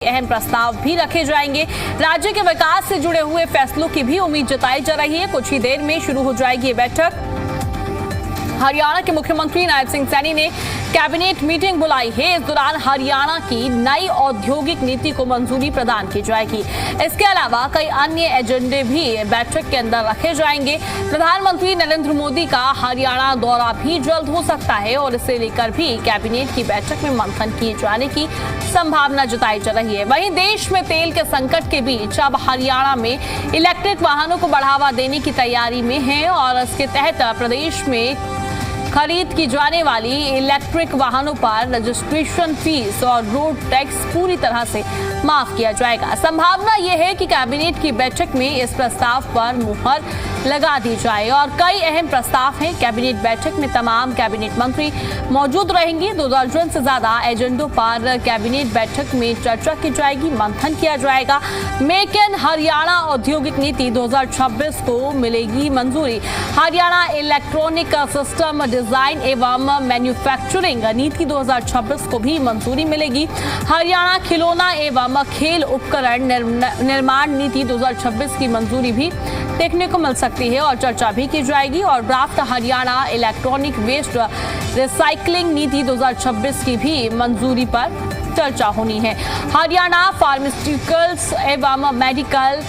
अहम प्रस्ताव भी रखे जाएंगे। राज्य के विकास से जुड़े हुए फैसलों की भी उम्मीद जताई जा रही है। कुछ ही देर में शुरू हो जाएगी ये बैठक। हरियाणा के मुख्यमंत्री नायब सिंह सैनी ने कैबिनेट मीटिंग बुलाई है। इस दौरान हरियाणा की नई औद्योगिक नीति को मंजूरी प्रदान की जाएगी। इसके अलावा कई अन्य एजेंडे भी बैठक के अंदर रखे जाएंगे। प्रधानमंत्री नरेंद्र मोदी का हरियाणा दौरा भी जल्द हो सकता है और इसे लेकर भी कैबिनेट की बैठक में मंथन किए जाने की संभावना जताई जा रही है। वहीं देश में तेल के संकट के बीच अब हरियाणा में इलेक्ट्रिक वाहनों को बढ़ावा देने की तैयारी में है और इसके तहत प्रदेश में खरीद की जाने वाली इलेक्ट्रिक वाहनों पर रजिस्ट्रेशन फीस और रोड टैक्स पूरी तरह से माफ किया जाएगा। संभावना यह है कि कैबिनेट की बैठक में इस प्रस्ताव पर मुहर लगा दी जाए और कई अहम प्रस्ताव हैं। कैबिनेट बैठक में तमाम कैबिनेट मंत्री मौजूद रहेंगे। 2 दर्जन से ज्यादा एजेंडों पर कैबिनेट बैठक में चर्चा की जाएगी, मंथन किया जाएगा। मेक इन हरियाणा औद्योगिक नीति 2026 को मिलेगी मंजूरी। हरियाणा इलेक्ट्रॉनिक सिस्टम डिजाइन एवं मैन्युफैक्चरिंग नीति 2026 को भी मंजूरी मिलेगी। हरियाणा खिलौना एवं खेल उपकरण निर्माण नीति 2026 की मंजूरी भी देखने को मिल सकती है और चर्चा भी की जाएगी। और draft Haryana electronic waste recycling नीति 2026 की भी मंजूरी पर चर्चा होनी है। हरियाणा फार्मास्यूटिकल्स एवं मेडिकल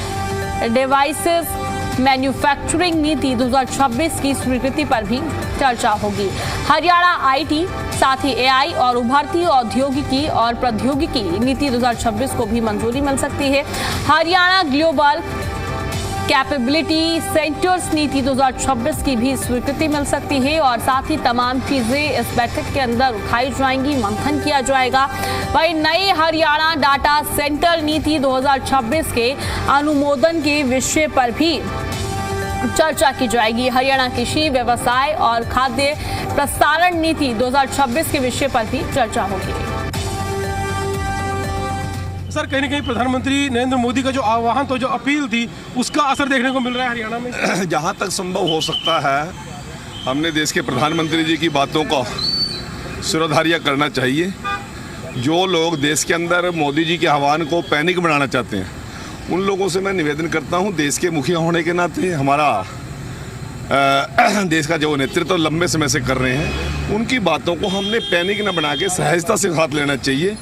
डिवाइसेस मैन्युफैक्चरिंग नीति 2026 की स्वीकृति पर भी चर्चा होगी। हरियाणा आईटी, साथ ही एआई और उभरती औद्योगिकी और प्रौद्योगिकी नीति 2026 को भी मंजूरी मिल सकती है। हरियाणा ग्लोबल कैपेबिलिटी सेंटर्स नीति 2026 की भी स्वीकृति मिल सकती है और साथ ही तमाम चीजें इस बैठक के अंदर उठाई जाएंगी, मंथन किया जाएगा। वहीं नई हरियाणा डाटा सेंटर नीति 2026 के अनुमोदन के विषय पर भी चर्चा की जाएगी। हरियाणा कृषि व्यवसाय और खाद्य प्रसारण नीति 2026 के विषय पर भी चर्चा होगी। सर, कहीं ना कहीं प्रधानमंत्री नरेंद्र मोदी का जो आह्वान तो जो अपील थी उसका असर देखने को मिल रहा है हरियाणा में। जहाँ तक संभव हो सकता है हमने देश के प्रधानमंत्री जी की बातों को सिरोधार्य करना चाहिए। जो लोग देश के अंदर मोदी जी के आह्वान को पैनिक बनाना चाहते हैं उन लोगों से मैं निवेदन करता हूं, देश के मुखिया होने के नाते हमारा देश का जो नेतृत्व लंबे समय से कर रहे हैं उनकी बातों को हमने पैनिक न बना के सहजता से साथ लेना चाहिए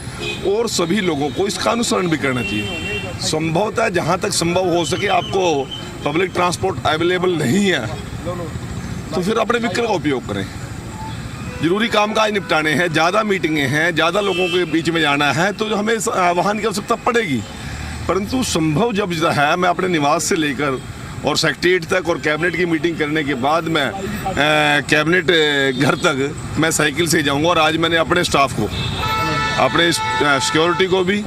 और सभी लोगों को इसका अनुसरण भी करना चाहिए। संभवतः जहां तक संभव हो सके आपको पब्लिक ट्रांसपोर्ट अवेलेबल नहीं है तो फिर अपने व्हीकल का उपयोग करें। जरूरी कामकाज निपटाने हैं, ज़्यादा मीटिंगें हैं, ज़्यादा लोगों के बीच में जाना है तो हमें वाहन की आवश्यकता पड़ेगी। परंतु संभव जब है मैं अपने निवास से लेकर और सेक्रेटरीट तक और कैबिनेट की मीटिंग करने के बाद मैं कैबिनेट घर तक मैं साइकिल से जाऊंगा। और आज मैंने अपने स्टाफ को, अपने सिक्योरिटी को भी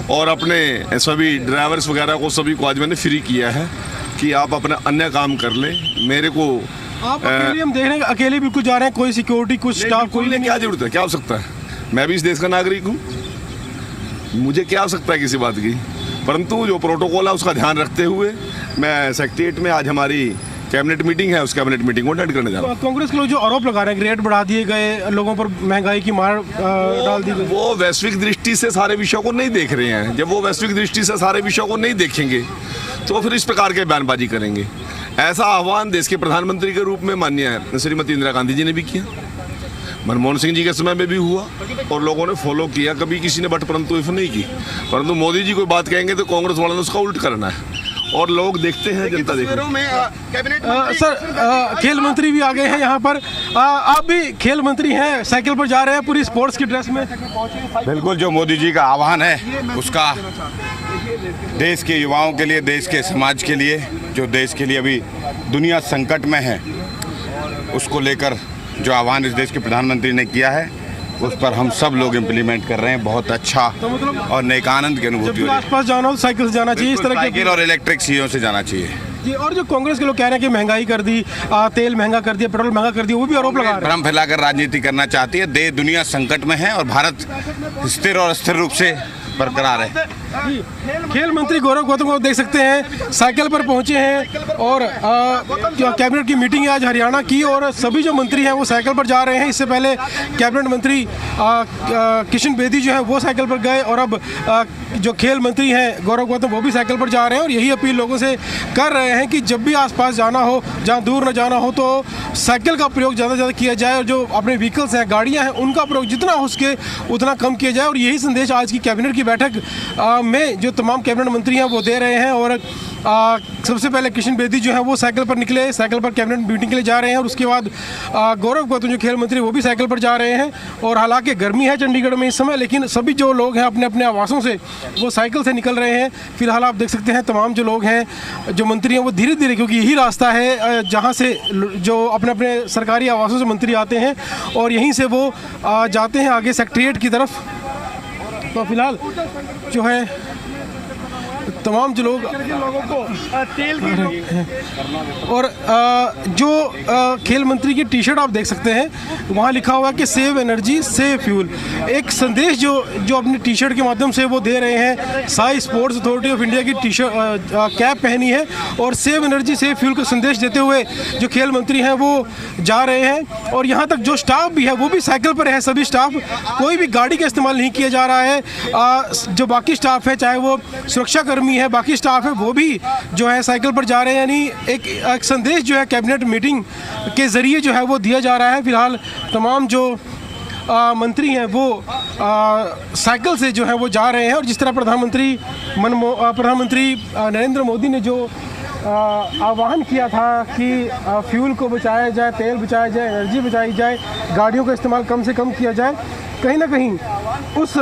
और अपने सभी ड्राइवर्स वगैरह को सभी को आज मैंने फ्री किया है कि आप अपना अन्य काम कर लें। मेरे को आप अकेले हम देख रहे हैं, अकेले बिल्कुल जा रहे हैं, कोई सिक्योरिटी कुछ स्टाफ कोई नहीं। क्या जरूरत है, क्या आवश्यकता है? मैं भी इस देश का नागरिक हूँ, मुझे क्या आवश्यकता है किसी बात की। परंतु जो प्रोटोकॉल है उसका ध्यान रखते हुए मैं सेक्रेटरीट में आज हमारी कैबिनेट मीटिंग है, उस कैबिनेट मीटिंग को अटेंड करने जा रहा हूँ। कांग्रेस के लोग जो आरोप लगा रहे हैं रेट बढ़ा दिए गए, लोगों पर महंगाई की मार डाल दी गई, वो वैश्विक दृष्टि से सारे विषयों को नहीं देख रहे हैं। जब वो वैश्विक दृष्टि से सारे विषयों को नहीं देखेंगे तो फिर इस प्रकार के बयानबाजी करेंगे। ऐसा आह्वान देश के प्रधानमंत्री के रूप में माननीय श्रीमती इंदिरा गांधी जी ने भी किया, मनमोहन सिंह जी के समय में भी हुआ और लोगों ने फॉलो किया, कभी किसी ने बट परंतु इफ नहीं की। परंतु मोदी जी कोई बात कहेंगे तो कांग्रेस वालों ने उसका उल्ट करना है और लोग देखते हैं, जनता देखते हैं। सर, खेल मंत्री भी आ गए हैं यहाँ पर, आप भी खेल मंत्री हैं, साइकिल पर जा रहे हैं पूरी स्पोर्ट्स की ड्रेस में। बिल्कुल, जो मोदी जी का आह्वान है उसका देश के युवाओं के लिए, देश के समाज के लिए, जो देश के लिए अभी दुनिया संकट में है, उसको लेकर जो आह्वान इस देश के प्रधानमंत्री ने किया है उस पर हम सब लोग इम्प्लीमेंट कर रहे हैं। बहुत अच्छा तो मतलब और नेक आनंद की अनुभूति हो रही है। आसपास जाना हो साइकिल से जाना चाहिए, इस तरह के साइकिल और इलेक्ट्रिक चीज़ों से जाना चाहिए जी। और जो कांग्रेस के लोग कह रहे हैं कि महंगाई कर दी, तेल महंगा कर दिया, पेट्रोल महंगा कर दिया, वो भी आरोप लगा रहे हैं। भ्रम फैलाकर राजनीति करना चाहती है। दुनिया संकट में है और भारत स्थिर और अस्थिर रूप से बरकरार है। खेल मंत्री गौरव गौतम को देख सकते हैं साइकिल पर पहुंचे हैं और कैबिनेट की मीटिंग है आज हरियाणा की और सभी जो मंत्री हैं वो साइकिल पर जा रहे हैं। इससे पहले कैबिनेट मंत्री किशन बेदी जो है वो साइकिल पर गए और अब जो खेल मंत्री हैं गौरव गौतम वो भी साइकिल पर जा रहे हैं और यही अपील लोगों से कर रहे हैं कि जब भी आसपास जाना हो, जहाँ दूर न जाना हो, तो साइकिल का प्रयोग ज़्यादा से ज़्यादा किया जाए और जो अपने व्हीकल्स हैं, गाड़ियाँ हैं, उनका प्रयोग जितना हो सके उतना कम किया जाए। और यही संदेश आज की कैबिनेट की बैठक में जो तमाम कैबिनेट मंत्री हैं वो दे रहे हैं। और सबसे पहले किशन बेदी जो है वो साइकिल पर निकले, साइकिल पर कैबिनेट मीटिंग के लिए जा रहे हैं और उसके बाद गौरव गौतम जो खेल मंत्री वो भी साइकिल पर जा रहे हैं। और हालांकि गर्मी है चंडीगढ़ में इस समय, लेकिन सभी जो लोग हैं अपने अपने आवासों से वो साइकिल से निकल रहे हैं। फिलहाल आप देख सकते हैं तमाम जो लोग हैं, जो मंत्री हैं, वो धीरे धीरे, क्योंकि यही रास्ता है जहाँ से जो अपने अपने सरकारी आवासों से मंत्री आते हैं और यहीं से वो जाते हैं आगे सेक्रेटेरिएट की तरफ। तो फिलहाल जो है तमाम जो लोगों को तेल और जो खेल मंत्री की टी शर्ट आप देख सकते हैं, वहाँ लिखा हुआ है कि सेव एनर्जी सेव फ्यूल। एक संदेश जो अपनी टी शर्ट के माध्यम से वो दे रहे हैं। Sai sports authority of India की टी शर्ट कैप पहनी है और सेव एनर्जी सेव फ्यूल का संदेश देते हुए जो खेल मंत्री हैं वो जा रहे हैं। और यहाँ तक जो स्टाफ भी है वो भी साइकिल पर है। सभी स्टाफ, कोई भी गाड़ी का इस्तेमाल नहीं किया जा रहा है। जो बाकी स्टाफ है, चाहे वो सुरक्षा कर्मी है, बाकी स्टाफ है, वो भी जो है साइकिल पर जा रहे हैं। यानी एक संदेश जो है कैबिनेट मीटिंग के जरिए जो है वो दिया जा रहा है। फिलहाल तमाम जो मंत्री हैं वो साइकिल से जो है वो जा रहे हैं। और जिस तरह प्रधानमंत्री नरेंद्र मोदी ने जो आह्वान किया था कि फ्यूल को बचाया जाए, तेल बचाया जाए, एनर्जी बचाई जाए, गाड़ियों का इस्तेमाल कम से कम किया जाए, कहीं ना कहीं उस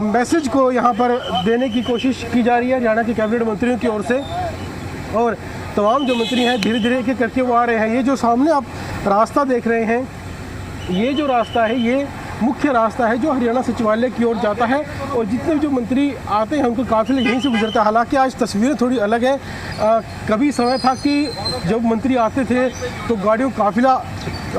मैसेज को यहाँ पर देने की कोशिश की जा रही है हरियाणा के कैबिनेट मंत्रियों की ओर से। और तमाम जो मंत्री हैं धीरे धीरे एक करके वो आ रहे हैं। ये जो सामने आप रास्ता देख रहे हैं, ये जो रास्ता है ये मुख्य रास्ता है जो हरियाणा सचिवालय की ओर जाता है और जितने भी जो मंत्री आते हैं उनको काफ़िले यहीं से गुजरता है। हालांकि आज तस्वीरें थोड़ी अलग है। कभी समय था कि जब मंत्री आते थे तो गाड़ियों काफ़िला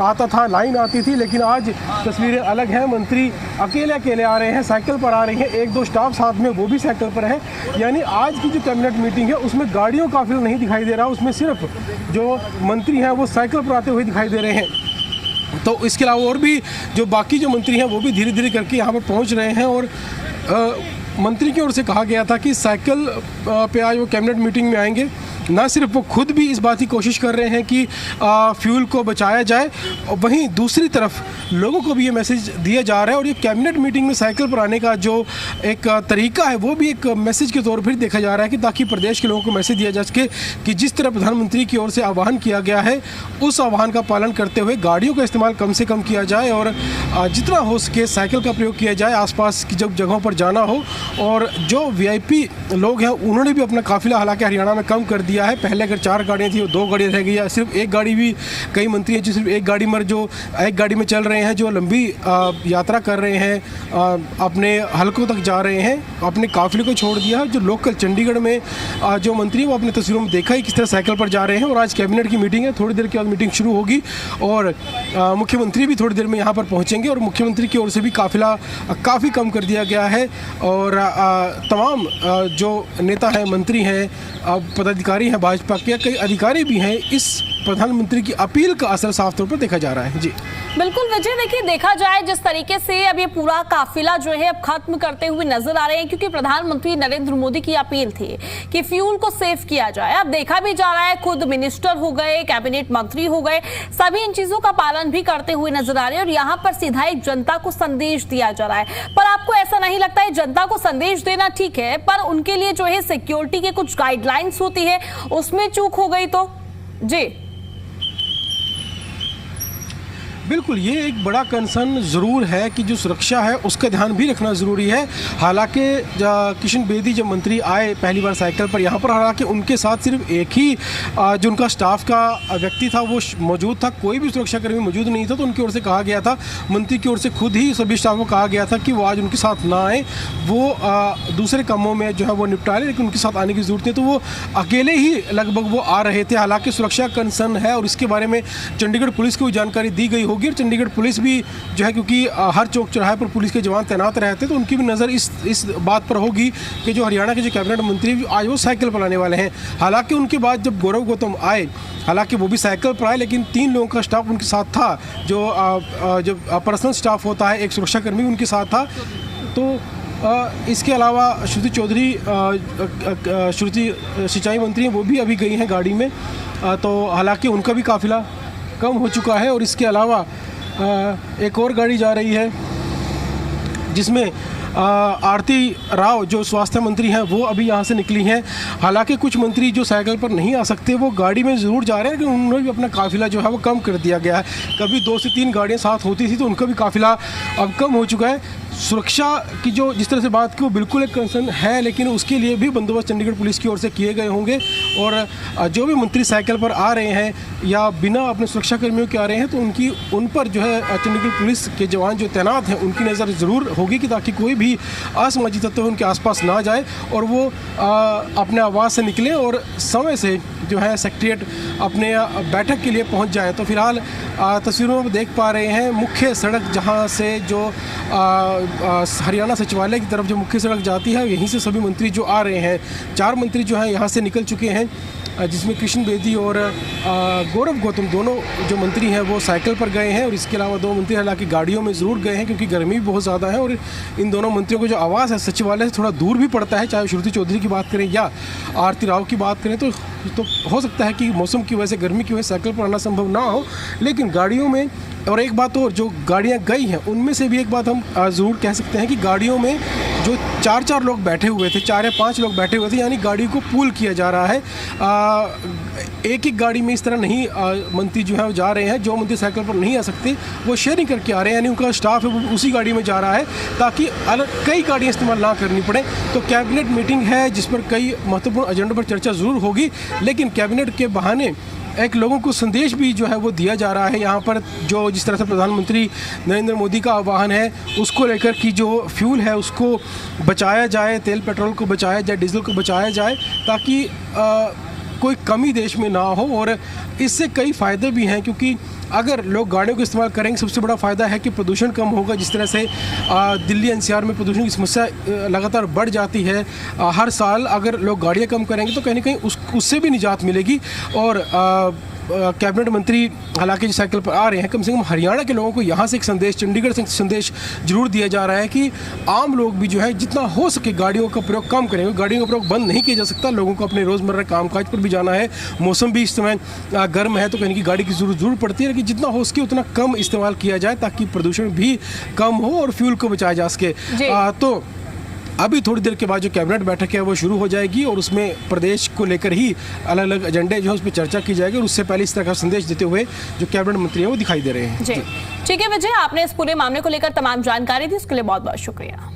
आता था, लाइन आती थी, लेकिन आज तस्वीरें अलग हैं। मंत्री अकेले अकेले आ रहे हैं, साइकिल पर आ रहे हैं, एक दो स्टाफ साथ में वो भी साइकिल पर है। यानी आज की जो कैबिनेट मीटिंग है उसमें गाड़ियों का काफ़िला नहीं दिखाई दे रहा, उसमें सिर्फ जो मंत्री हैं वो साइकिल पर आते हुए दिखाई दे रहे हैं। तो इसके अलावा और भी जो बाकी जो मंत्री हैं वो भी धीरे धीरे करके यहाँ पर पहुँच रहे हैं। और मंत्री की ओर से कहा गया था कि साइकिल पे आज वो कैबिनेट मीटिंग में आएंगे। ना सिर्फ वो खुद भी इस बात की कोशिश कर रहे हैं कि फ्यूल को बचाया जाए, और वहीं दूसरी तरफ लोगों को भी ये मैसेज दिया जा रहा है। और ये कैबिनेट मीटिंग में साइकिल पर आने का जो एक तरीका है वो भी एक मैसेज के तौर पर देखा जा रहा है कि ताकि प्रदेश के लोगों को मैसेज दिया जा सके कि जिस तरह प्रधानमंत्री की ओर से आह्वान किया गया है उस आह्वान का पालन करते हुए गाड़ियों का इस्तेमाल कम से कम किया जाए और जितना हो सके साइकिल का प्रयोग किया जाए आसपास की जब जगहों पर जाना हो। और जो VIP लोग हैं उन्होंने भी अपना काफिला हालांकि हरियाणा में कम कर दिया है। पहले अगर 4 गाड़ियाँ थी वो 2 गाड़ियाँ रह गई है, सिर्फ एक गाड़ी भी, कई मंत्री हैं जो सिर्फ एक गाड़ी में जो एक गाड़ी में चल रहे हैं, जो लंबी यात्रा कर रहे हैं, अपने हलकों तक जा रहे हैं, अपने काफिले को छोड़ दिया है। जो लोकल चंडीगढ़ में जो मंत्री हैं वो अपने तस्वीरों में देखा ही किस तरह साइकिल पर जा रहे हैं। और आज कैबिनेट की मीटिंग है, थोड़ी देर के बाद मीटिंग शुरू होगी और मुख्यमंत्री भी थोड़ी देर में यहाँ पर पहुँचेंगे और मुख्यमंत्री की ओर से भी काफिला काफ़ी कम कर दिया गया है। और तमाम जो नेता हैं, मंत्री हैं, पदाधिकारी हैं भाजपा के, कई अधिकारी भी हैं, इस प्रधानमंत्री की अपील का असर साफ तौर पर देखा जा रहा है। जी बिल्कुल विजय, देखिए देखा जाए जिस तरीके से अब ये पूरा काफिला जो है अब खत्म करते हुए नजर आ रहे हैं, क्योंकि प्रधानमंत्री नरेंद्र मोदी की अपील थी कि फ्यूल को सेव किया जाए। अब देखा भी जा रहा है, खुद मिनिस्टर हो गए, कैबिनेट मंत्री हो गए, सभी इन चीजों का पालन भी करते हुए नजर आ रहे हैं और यहाँ पर सीधा एक जनता को संदेश दिया जा रहा है। पर आपको ऐसा नहीं लगता है जनता को संदेश देना ठीक है, पर उनके लिए जो है सिक्योरिटी के कुछ गाइडलाइंस होती है, उसमें चूक हो गई तो? जी बिल्कुल, ये एक बड़ा कंसर्न ज़रूर है कि जो सुरक्षा है उसका ध्यान भी रखना ज़रूरी है। हालांकि किशन बेदी जब मंत्री आए पहली बार साइकिल पर यहाँ पर, हालांकि उनके साथ सिर्फ एक ही जो उनका स्टाफ का व्यक्ति था वो मौजूद था, कोई भी सुरक्षाकर्मी मौजूद नहीं था। तो उनकी ओर से कहा गया था, मंत्री की ओर से खुद ही सभी स्टाफ को कहा गया था कि वो आज उनके साथ ना आए, वो दूसरे कामों में जो है वो निपटा लें, लेकिन उनके साथ आने की ज़रूरत नहीं। तो वो अकेले ही लगभग वो आ रहे थे। हालाँकि सुरक्षा कंसर्न है और इसके बारे में चंडीगढ़ पुलिस को भी जानकारी दी गई होगी। और चंडीगढ़ पुलिस भी जो है, क्योंकि हर चौक चौराहे पर पुलिस के जवान तैनात रहते हैं, तो उनकी भी नज़र इस बात पर होगी कि जो हरियाणा के जो कैबिनेट मंत्री आज वो साइकिल पर आने वाले हैं। हालांकि उनके बाद जब गौरव गौतम आए, हालांकि वो भी साइकिल पर आए, लेकिन 3 लोगों का स्टाफ उनके साथ था, जो पर्सनल स्टाफ होता है, एक सुरक्षाकर्मी उनके साथ था। तो इसके अलावा श्रुति चौधरी, श्रुति सिंचाई मंत्री हैं, वो भी अभी गई हैं गाड़ी में। तो हालांकि उनका भी काफ़िला कम हो चुका है। और इसके अलावा एक और गाड़ी जा रही है जिसमें आरती राव जो स्वास्थ्य मंत्री हैं वो अभी यहाँ से निकली हैं। हालांकि कुछ मंत्री जो साइकिल पर नहीं आ सकते वो गाड़ी में ज़रूर जा रहे हैं, लेकिन उन्होंने भी अपना काफ़िला जो है वो कम कर दिया गया है। कभी 2 से 3 गाड़ियाँ साथ होती थी, तो उनका भी काफ़िला अब कम हो चुका है। सुरक्षा की जो जिस तरह से बात की वो बिल्कुल एक कंसर्न है, लेकिन उसके लिए भी बंदोबस्त चंडीगढ़ पुलिस की ओर से किए गए होंगे। और जो भी मंत्री साइकिल पर आ रहे हैं या बिना अपने सुरक्षा कर्मियों के आ रहे हैं, तो उन पर जो है चंडीगढ़ पुलिस के जवान जो तैनात हैं उनकी नज़र ज़रूर होगी कि ताकि कोई भी असामाजिक तत्व उनके आसपास ना जाए और वो अपने आवास से निकले और समय से जो है सेक्रेटेरिएट अपने बैठक के लिए पहुंच जाए। तो फिलहाल तस्वीरों में देख पा रहे हैं मुख्य सड़क जहां से जो हरियाणा सचिवालय की तरफ जो मुख्य सड़क जाती है, यहीं से सभी मंत्री जो आ रहे हैं, 4 मंत्री जो हैं यहाँ से निकल चुके हैं, जिसमें कृष्ण बेदी और गौरव गौतम दोनों जो मंत्री हैं वो साइकिल पर गए हैं। और इसके अलावा 2 मंत्री हालांकि गाड़ियों में ज़रूर गए हैं, क्योंकि गर्मी भी बहुत ज़्यादा है और इन दोनों मंत्रियों को जो आवास है सचिवालय से थोड़ा दूर भी पड़ता है। चाहे श्रुति चौधरी की बात करें या आरती राव की बात करें, तो हो सकता है कि मौसम की वजह से, गर्मी की वजह से साइकिल पर आना संभव ना हो, लेकिन गाड़ियों में। और एक बात और, जो गाड़ियाँ गई हैं उनमें से भी एक बात हम ज़रूर कह सकते हैं कि गाड़ियों में जो 4-4 लोग बैठे हुए थे, 4 या 5 लोग बैठे हुए थे, यानी गाड़ी को पूल किया जा रहा है। एक गाड़ी में इस तरह नहीं मंत्री जो है वो जा रहे हैं। जो मंत्री साइकिल पर नहीं आ सकते वो शेयरिंग करके आ रहे हैं, यानी उनका स्टाफ है वो उसी गाड़ी में जा रहा है ताकि कई गाड़ियाँ इस्तेमाल ना करनी पड़े। तो कैबिनेट मीटिंग है जिस पर कई महत्वपूर्ण एजेंडों पर चर्चा ज़रूर होगी, लेकिन कैबिनेट के बहाने एक लोगों को संदेश भी जो है वो दिया जा रहा है यहाँ पर। जो जिस तरह से प्रधानमंत्री नरेंद्र मोदी का आह्वान है उसको लेकर कि जो फ्यूल है उसको बचाया जाए, तेल पेट्रोल को बचाया जाए, डीजल को बचाया जाए, ताकि कोई कमी देश में ना हो। और इससे कई फ़ायदे भी हैं, क्योंकि अगर लोग गाड़ियों का इस्तेमाल करेंगे, सबसे बड़ा फ़ायदा है कि प्रदूषण कम होगा। जिस तरह से दिल्ली एनसीआर में प्रदूषण की समस्या लगातार बढ़ जाती है हर साल, अगर लोग गाड़ियाँ कम करेंगे तो कहीं ना कहीं उससे भी निजात मिलेगी। और कैबिनेट मंत्री हालांकि जो साइकिल पर आ रहे हैं, कम से कम हरियाणा के लोगों को यहाँ से एक संदेश, चंडीगढ़ से संदेश जरूर दिया जा रहा है कि आम लोग भी जो है जितना हो सके गाड़ियों का प्रयोग कम करें। गाड़ियों का प्रयोग बंद नहीं किया जा सकता, लोगों को अपने रोज़मर्रा कामकाज पर भी जाना है। मौसम भी इस समय गर्म है, तो कहीं की गाड़ी की जरूरत पड़ती है, लेकिन जितना हो सके उतना कम इस्तेमाल किया जाए ताकि प्रदूषण भी कम हो और फ्यूल को बचाया जा सके। तो अभी थोड़ी देर के बाद जो कैबिनेट बैठक है वो शुरू हो जाएगी और उसमें प्रदेश को लेकर ही अलग अलग एजेंडे जो है उस पर चर्चा की जाएगी। और उससे पहले इस तरह का संदेश देते हुए जो कैबिनेट मंत्री हैं वो दिखाई दे रहे हैं। जी ठीक है विजय, आपने इस पूरे मामले को लेकर तमाम जानकारी दी, उसके लिए बहुत बहुत शुक्रिया।